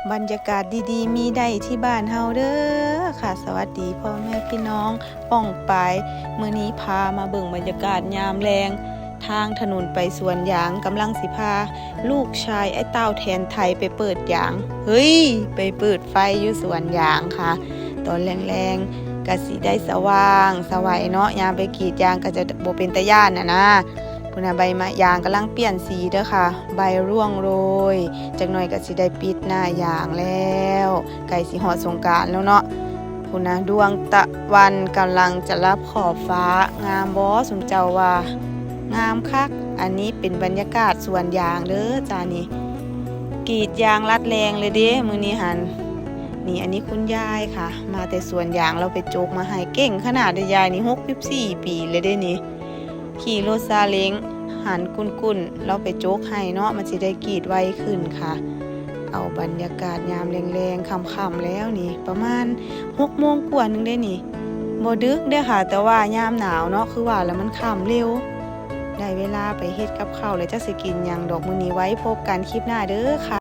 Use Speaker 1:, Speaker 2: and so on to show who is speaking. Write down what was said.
Speaker 1: บรรยากาศดีๆมีได้ที่บ้านเฮาเด้อค่ะสวัสดีพ่อแม่พี่น้องป้องปายมื้อนี้พามาเบิ่งบรรยากาศยามแลงทางถนนไปสวนยางกำลังสิพาลูกชายไอ้เต้าแทนไทยไปเปิดยางเฮ้ยไปเปิดไฟอยู่สวนยางค่ะตอนแรงๆก็สิได้สว่างสวัยเนาะยามไปกรีดยางก็จะบ่เป็นตาย้านนะพุ่นน่ะใบมะยางกำลังเปลี่ยนสีเด้อค่ะใบร่วงโรยจักหน่อยก็สิได้ปิดหน้ายางแล้วใกล้สิฮอดสงกรานต์แล้วเนาะพุ่นน่ะดวงตะวันกำลังจะรับขอบฟ้างามบ่สมเจ้าว่างามคักอันนี้เป็นบรรยากาศสวนยางเด้อจ้านี่กรีดยางรัดแรงเลยเด้มื้อนี้หันนี่อันนี้คุณยายค่ะมาแต่สวนยางเราไปโจกมาให้เก่งขนาดยายนี่64ปีเลยเด้นี่ขี่รถซาเล้งหันกุ่นๆเราไปโจกให้เนาะมันสิได้กรีดไวขึ้นค่ะเอาบรรยากาศยามแรงๆค่ำๆแล้วนี่ประมาณ6 โมงกว่านึงได้นี่บ่ดึกเด้อค่ะแต่ว่ายามหนาวเนาะคือว่าแล้วมันค่ำเร็วได้เวลาไปเฮ็ดกับข้าวแล้วจักสิกินหยังดอกมื้อนี้ไว้พบกันคลิปหน้าเด้อค่ะ